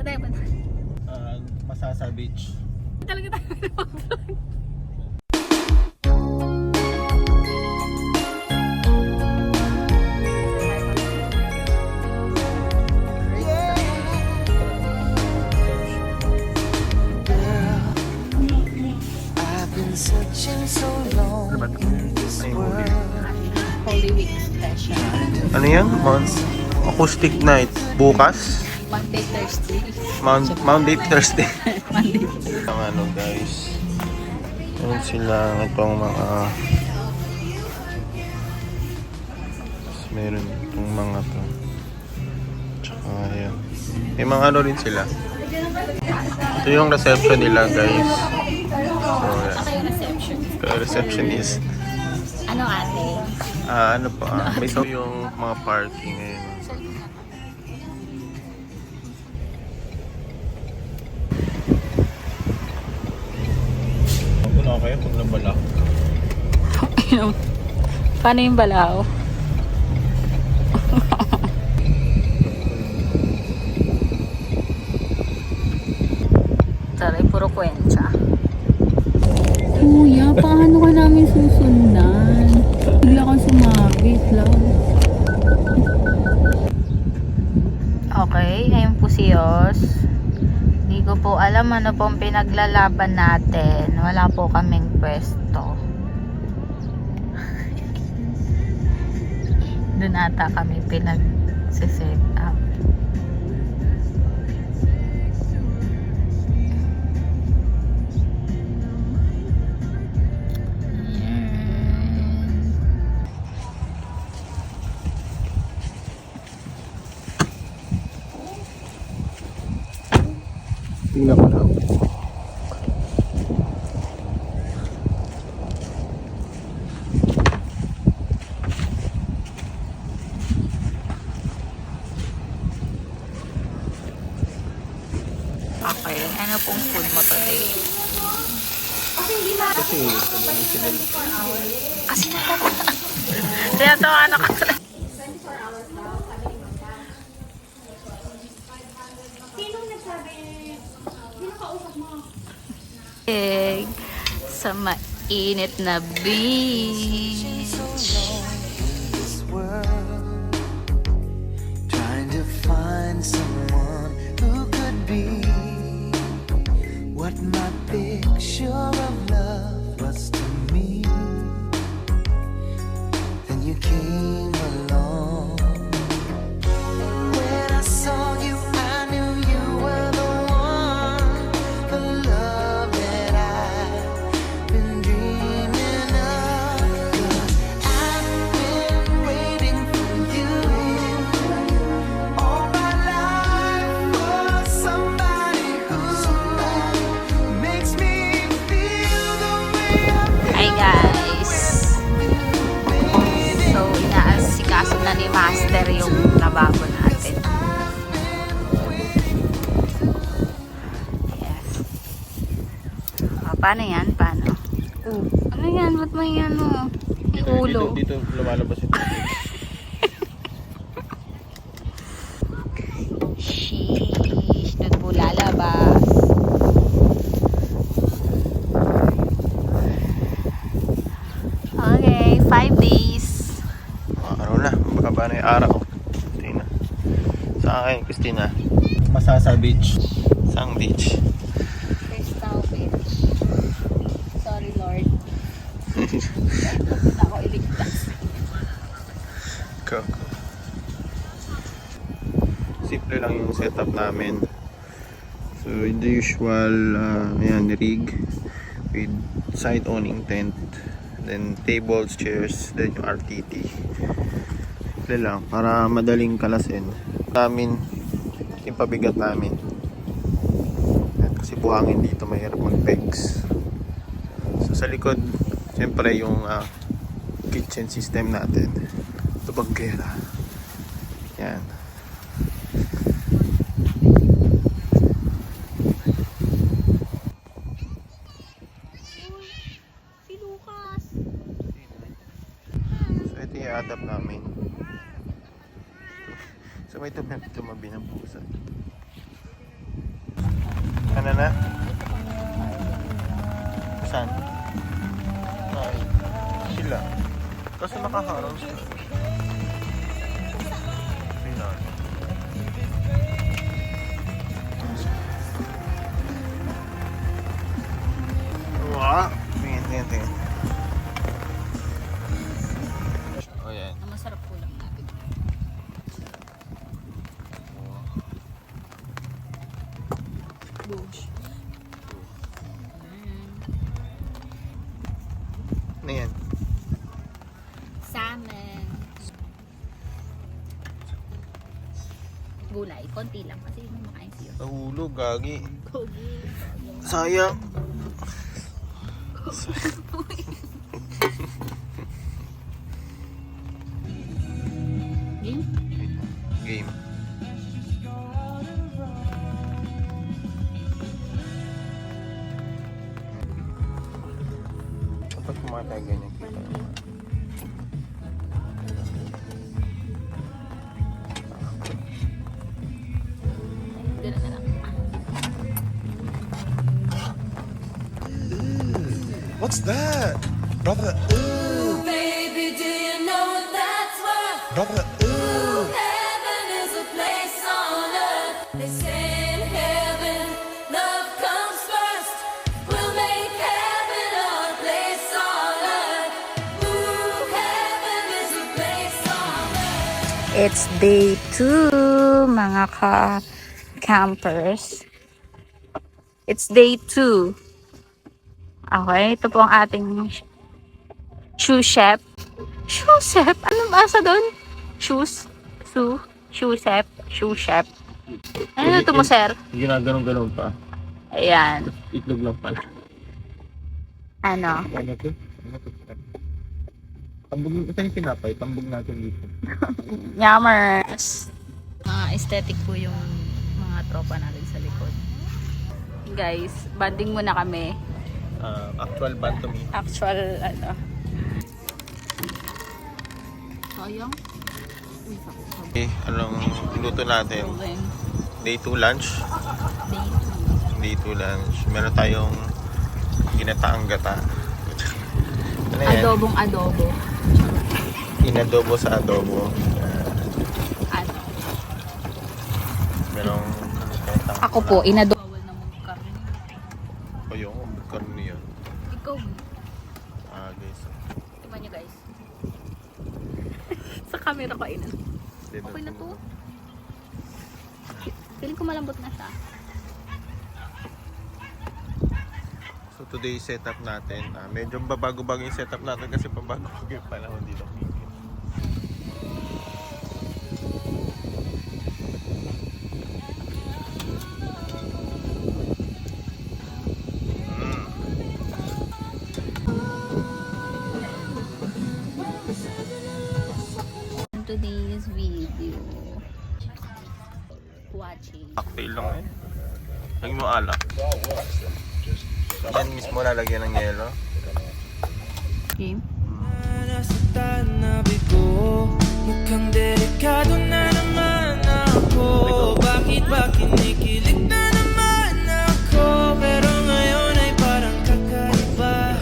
tayo ba? Masasa Beach. Talaga tayo. Holy Week special. Ano yan? Acoustic night. Bukas? Monday, Thursday. Monday, Thursday. Monday. Ang ano guys. Yan sila itong mga meron itong mga to. Tsaka yan. May mga ano rin sila. Ito yung reception nila guys. So yan. Ako yung reception. Receptionist. Ano ate? Ano pa? May so yung mga parking ngayon. Ano kaya pag nabala? Paano yung balaw? Taray, puro kwentsa. Kuya, paano ka namin susundan? Bigla kang sumabit lang. Okay, ngayon po si Yos. Hindi ko po alam ano pong pinaglalaban natin. Wala po kaming pwesto. Doon ata kami pinag-set up. Tingnan ko lang. Okay, ano pong food mo today? Kasi natataan. Tinatawanan ka talaga. Sa mainit na beach. Trying to find someone who could be what my picture of love was to me. Then you came along. When I saw you, I knew you were the one, the love that I've been dreaming of. 'Cause I've been waiting for you all my life, for somebody who makes me feel the way I feel. Hi guys. So, inaasikaso na ni Master yung lababo natin. Yes. Paano yan? Paano? Ano yan? Ba't may ano? May ulo. Dito lumalabas ito. Sheesh. Doon po lalabas. Okay, 5 days. Ano na? Baka ba na yung araw? Christina. Sa akin, Christina. Masasa Beach. Sang beach. Crystal Beach. Sorry, Lord. Tapos ako iligtas. Go. Simple lang yung setup namin. So, the usual ayan, rig with side awning tent. Then, tables, chairs, then yung RTT. Simple lang, para madaling kalasin. Namin, yung pabigat namin. At kasi buhangin dito, mahirap mag-pegs. So, sa likod, siyempre yung kitchen system natin. Ito banggera. Yan. Si Lucas. So, ito yung adapt namin. So, may tumabi ng pusa. na. Saan? Ay, sila. Kasi nakaharang sila. Sila. Wah! Tingin. Oh, yan. Ang masarap po lang natin. Bush. Ano yan? Salmon. Gulay. Konti lang kasi yung makain siya. Nahulog, gagi. Kogi. Sayang. Game? Game. Kapag kumatay ganyan kita. Ganun na lang. What's that? Brother, Baby, do you know what that's worth? brother, Heaven is a place on earth. They say in heaven, love comes first. We'll make heaven a place on earth. Ooh, heaven is a place on earth. It's day 2, mga ka-campers. It's day 2. Okay, ito po ang ating shoe chef. Shoe chef? Anong basa doon? Shoes? Shoe chef? Shoe chef? Ano ito mo, sir? Ginaganon-ganon pa. Ayan. Itlog lang pala. Ano? Ano to? Tambog ito yung pinapay. Tambog natin dito. Yummers! Mga aesthetic po yung mga tropa natin sa likod. Guys, banding muna kami. Actual band to me. Actual, ano. Sayang. Okay, anong luto natin? Day 2 lunch. Day 2 lunch. Meron tayong ginataang gata. Ano yan? Adobong adobo. Inadobo sa adobo. Ano? Merong Ako po, inadobo. Bawal na magkarne. O yung karne yun. Ikaw. Guys. Tingnan nyo guys. Sa camera ko ina. Okay na to. Feeling ko malambot na siya. So today setup natin, medyo babago-bago yung setup natin kasi pabago-bago yung panahon dito. Today's video. Watching. Cocktail lang eh. Lagyan mo alak. Yan mismo lalagyan ng yelo. Game. Nasa tanabi ko, mukhang delikado na naman ako. Bakit ba kinikilig na naman ako? Pero ngayon ay parang kakaiba.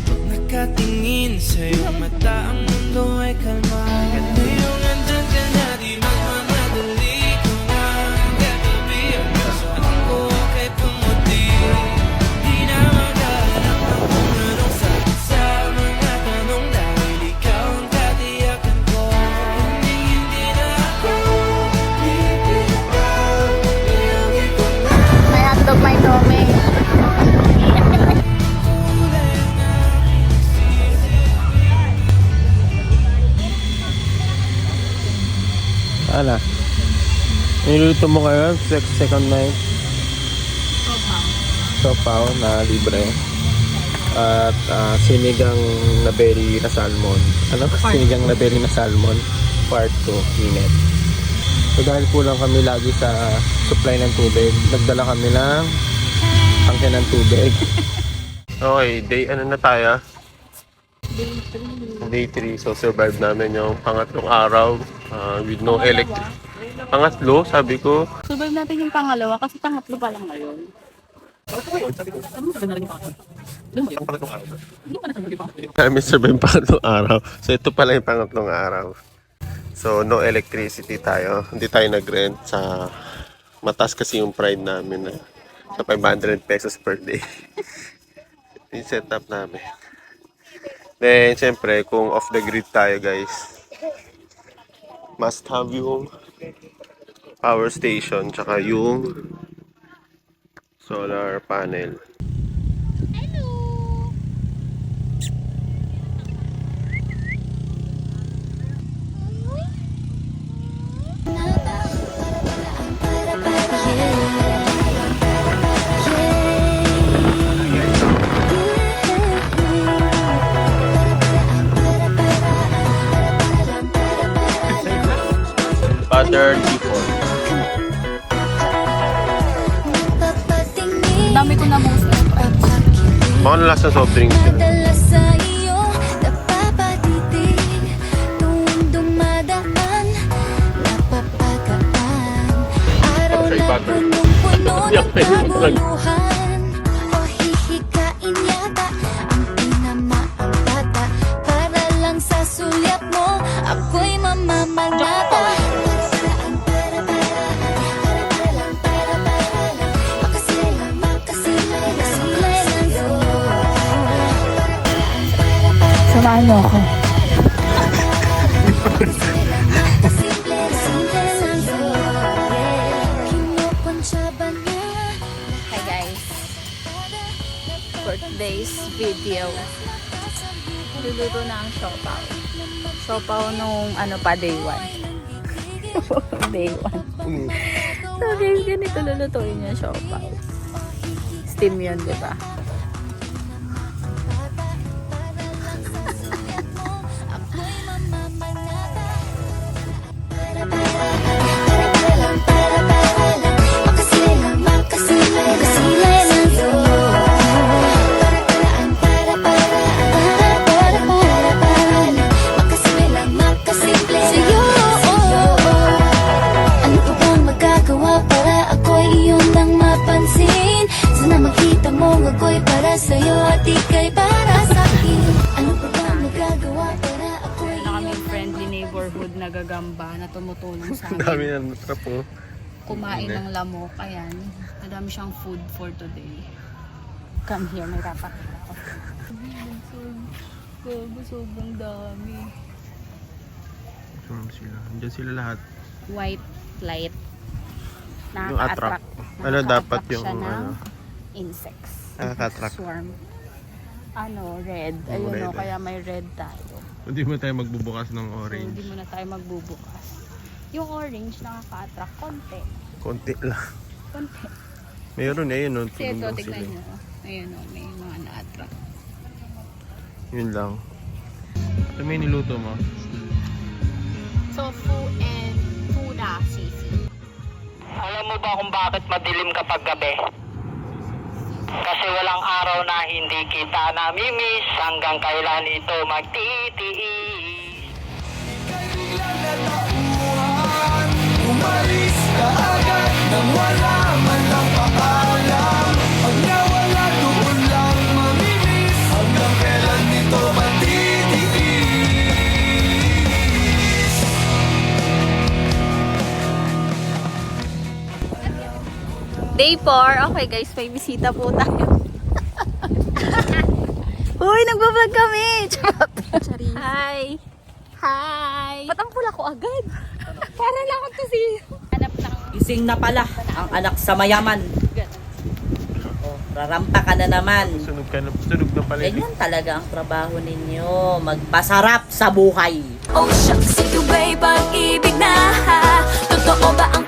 Pag nakatingin sa iyong mata, ang mundo ay kalma. Ngayong andyan ka na, di magmamadali ko na. Gagabi ang kasama ko kay pumuti. Di na maghanap ng kung anong sagot sa mga tanong dahil ikaw ang katiyakan ko. Hindi na ako bibitaw. Iyong ikaw na May hotdog, may tome. kulay na Ala. Niluluto mo ngayon, second night. Sopaw na libre. At sinigang na berry na salmon. Ano? Sinigang na berry na salmon. Part 2, init. So dahil kulang kami lagi sa supply ng tubig, nagdala kami ng tangke ng tubig. Okay, day ano na tayo? Day 3. So survive namin yung pangatlong araw with no electric. Pangatlo, sabi ko. Survive natin yung pangalawa kasi pangatlo pa lang ngayon. Namin survive yung pangatlong araw. So ito pala yung pangatlong araw. So no electricity tayo. Hindi tayo nag-rent sa mataas kasi yung pride namin na sa 500 pesos per day. Yung setup namin. Then syempre kung off the grid tayo guys, must have yung power station tsaka yung solar panel. Buttered before. Dami ko na most Mga lasa soft drinks yan. Dala sa iyo, napapatitig tuwing dumadaan, napapagaan. Araw na punong-puno ng kabuluhan, o hihikain yata ang pinamaang bata. Para lang sa sulyap mo, ako'y mamamanata. Samahan mo ako. Hi guys. For today's video, luluto na ang siopaw. Siopaw nung ano pa, day 1. Day 1. So guys, ganito lulutuin yung siopaw. Steam yun, di ba? Para sa'yo at ika'y para sa'kin. Ano pa ba magagawa para ako'y Na kami friendly neighborhood na gagamba na tumutulong sa Ang dami amin na natrapo. kumain ng lamok. Ayan, madami siyang food for today. Come here, may rapat ako. Sobrang dami. Sila. Andiyan sila lahat. White light. Yung attract. Ano dapat yung siya ng ano? insects. Nakaka-attract. Swarm. Ano, red. Yung Ayun red, o, kaya may red tayo. Hindi mo tayo magbubukas ng So, orange. hindi muna tayo magbubukas. Yung orange, nakaka-attract konti. Konti lang. Konti. Mayroon na yun. No? Kasi ito, tignan nyo. Ayun o, may mga na-attract. Yun lang. Ito may niluto mo. Tofu and tuna sisig. Alam mo ba kung bakit madilim kapag gabi? Kasi walang araw na hindi kita namimiss hanggang kailan ito magtitiis. Umalis ka agad nang wala man lang paalam. Pag nawala doon lang mamimiss hanggang kailan nito matitiis. Day 4. Okay guys, may bisita po tayo. Uy, nagbablog kami! Charot! Hi! Hi! Ba't ang pula ko agad? Para lang ako to si... Hanap ng... Gising na pala ang anak sa mayaman. Oh, rarampa ka na naman. Sunog na pala. Ganyan talaga ang trabaho ninyo. Magpasarap sa buhay. Oh shucks, ito ba'y pag-ibig na? Totoo ba ang